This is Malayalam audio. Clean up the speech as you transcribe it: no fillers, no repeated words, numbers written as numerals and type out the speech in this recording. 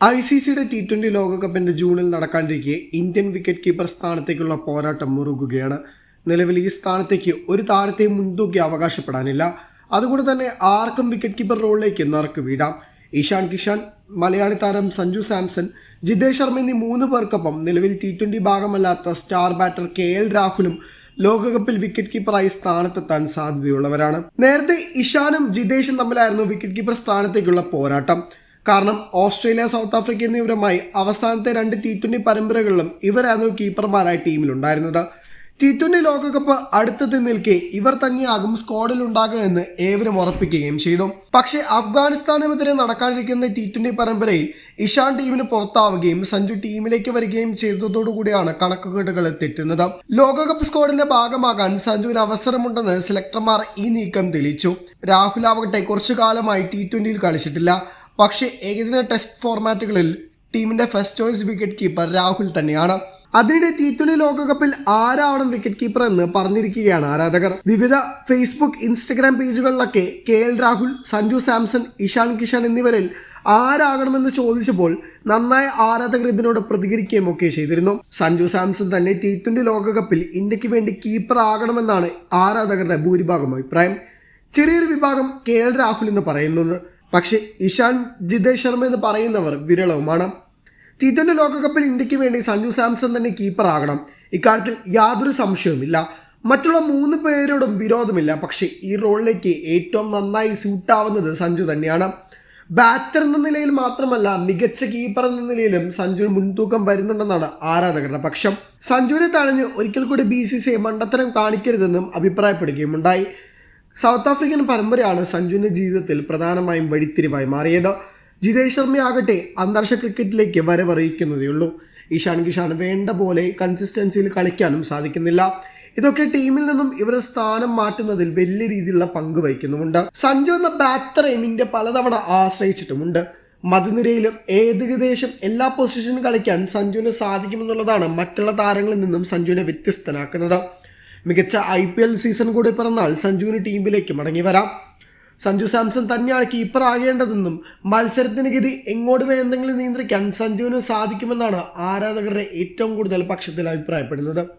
ICCയുടെ T20 ലോകകപ്പിന്റെ ജൂണിൽ നടക്കാനിരിക്കെ ഇന്ത്യൻ വിക്കറ്റ് കീപ്പർ സ്ഥാനത്തേക്കുള്ള പോരാട്ടം മുറുകുകയാണ്. നിലവിൽ ഈ സ്ഥാനത്തേക്ക് ഒരു താരത്തെയും മുൻതൂക്കി അവകാശപ്പെടാനില്ല. അതുകൊണ്ട് തന്നെ ആർക്കും വിക്കറ്റ് കീപ്പർ റോളിലേക്ക് നറുക്ക് വീഴാം. ഇഷാൻ കിഷാൻ, മലയാളി താരം സഞ്ജു സാംസൺ, ജിതേഷ് ശർമ്മ എന്നീ 3 പേർക്കൊപ്പം നിലവിൽ T20 ഭാഗമല്ലാത്ത സ്റ്റാർ ബാറ്റർ KL രാഹുലും ലോകകപ്പിൽ വിക്കറ്റ് കീപ്പറായി സ്ഥാനത്തെത്താൻ സാധ്യതയുള്ളവരാണ്. നേരത്തെ ഇഷാനും ജിതേഷും തമ്മിലായിരുന്നു വിക്കറ്റ് കീപ്പർ സ്ഥാനത്തേക്കുള്ള പോരാട്ടം. കാരണം ഓസ്ട്രേലിയ, സൗത്ത് ആഫ്രിക്ക എന്നിവരുമായി അവസാനത്തെ 2 T20 പരമ്പരകളിലും ഇവരായിരുന്നു കീപ്പർമാരായി ടീമിലുണ്ടായിരുന്നത്. T20 ലോകകപ്പ് അടുത്തെത്തി നിൽക്കെ ഇവർ തന്നെയാകും സ്ക്വാഡിൽ ഉണ്ടാകുക എന്ന് ഏവരും ഉറപ്പിക്കുകയും ചെയ്തു. പക്ഷേ അഫ്ഗാനിസ്ഥാനുമെതിരെ നടക്കാനിരിക്കുന്ന T20 പരമ്പരയിൽ ഇഷാൻ ടീമിന് പുറത്താവുകയും സഞ്ജു ടീമിലേക്ക് വരികയും ചെയ്തതോടുകൂടിയാണ് കണക്കുകൂട്ടുകൾ തെറ്റുന്നത്. ലോകകപ്പ് സ്ക്വാഡിന്റെ ഭാഗമാകാൻ സഞ്ജുവിന് അവസരമുണ്ടെന്ന് സെലക്ടർമാർ ഈ നീക്കം തെളിയിച്ചു. രാഹുൽ ആവട്ടെ കുറച്ചു കാലമായി T20 കളിച്ചിട്ടില്ല. പക്ഷേ ഏകദിന ടെസ്റ്റ് ഫോർമാറ്റുകളിൽ ടീമിന്റെ first choice wicket keeper Rahul തന്നെയാണ്. അതിനിടെ T20 ലോകകപ്പിൽ ആരാവണം വിക്കറ്റ് കീപ്പർ എന്ന് പറഞ്ഞിരിക്കുകയാണ് ആരാധകർ. വിവിധ ഫേസ്ബുക്ക്, ഇൻസ്റ്റഗ്രാം പേജുകളിലൊക്കെ KL രാഹുൽ, സഞ്ജു സാംസൺ, ഇഷാൻ കിഷാൻ എന്നിവരിൽ ആരാകണമെന്ന് ചോദിച്ചപ്പോൾ നന്നായ ആരാധകർ ഇതിനോട് പ്രതികരിക്കുകയും ഒക്കെ ചെയ്തിരുന്നു. സഞ്ജു സാംസൺ തന്നെ T20 ലോകകപ്പിൽ ഇന്ത്യക്ക് വേണ്ടി കീപ്പർ ആകണമെന്നാണ് ആരാധകരുടെ ഭൂരിഭാഗം അഭിപ്രായം. ചെറിയൊരു വിഭാഗം KL രാഹുൽ എന്ന് പറയുന്നുണ്ട്. പക്ഷേ ഇഷാൻ, ജിതേഷ് ശർമ്മ എന്ന് പറയുന്നവർ വിരളവുമാണ്. T20 ലോകകപ്പിൽ ഇന്ത്യക്ക് വേണ്ടി സഞ്ജു സാംസൺ തന്നെ കീപ്പർ ആകണം. ഇക്കാര്യത്തിൽ യാതൊരു സംശയവുമില്ല. മറ്റുള്ള 3 പേരോടും വിരോധമില്ല. പക്ഷേ ഈ റോളിലേക്ക് ഏറ്റവും നന്നായി സ്യൂട്ടാവുന്നത് സഞ്ജു തന്നെയാണ്. ബാറ്റർ എന്ന നിലയിൽ മാത്രമല്ല, മികച്ച കീപ്പർ എന്ന നിലയിലും സഞ്ജുവിന് മുൻതൂക്കം വരുന്നുണ്ടെന്നാണ് ആരാധകരുടെ പക്ഷം. സഞ്ജുവിനെ തഴഞ്ഞ് ഒരിക്കൽ കൂടി BCCI മണ്ടത്തരം കാണിക്കരുതെന്നും അഭിപ്രായപ്പെടുകയുമുണ്ടായി. സൗത്ത് ആഫ്രിക്കൻ പരമ്പരയാണ് സഞ്ജുവിൻ്റെ ജീവിതത്തിൽ പ്രധാനമായും വഴിത്തിരിവായി മാറിയത്. ജിതേഷ് ശർമ്മയാകട്ടെ അന്താരാഷ്ട്ര ക്രിക്കറ്റിലേക്ക് വരവറിയിക്കുന്നതേയുള്ളൂ. ഇഷാൻ കിഷാൻ വേണ്ട പോലെ കൺസിസ്റ്റൻസിയിൽ കളിക്കാനും സാധിക്കുന്നില്ല. ഇതൊക്കെ ടീമിൽ നിന്നും ഇവരുടെ സ്ഥാനം മാറ്റുന്നതിൽ വലിയ രീതിയിലുള്ള പങ്ക് വഹിക്കുന്നുമുണ്ട്. സഞ്ജു എന്ന ബാറ്ററേയും ഇന്ത്യ പലതവണ ആശ്രയിച്ചിട്ടുമുണ്ട്. മധ്യനിരയിലും ഏകദേശം എല്ലാ പൊസിഷനും കളിക്കാൻ സഞ്ജുവിന് സാധിക്കുമെന്നുള്ളതാണ് മറ്റുള്ള താരങ്ങളിൽ നിന്നും സഞ്ജുവിനെ വ്യത്യസ്തനാക്കുന്നത്. മികച്ച IPL സീസൺ കൂടി പിറന്നാൽ സഞ്ജുവിന് ടീമിലേക്ക് മടങ്ങി വരാം. സഞ്ജു സാംസൺ തന്നെയാണ് കീപ്പർ ആകേണ്ടതെന്നും മത്സരത്തിന് ഗതി എങ്ങോട്ട് വേണ്ടെങ്കിലും നിയന്ത്രിക്കാൻ സഞ്ജുവിന് സാധിക്കുമെന്നാണ് ആരാധകരുടെ ഏറ്റവും കൂടുതൽ പക്ഷത്തിൽ അഭിപ്രായപ്പെടുന്നത്.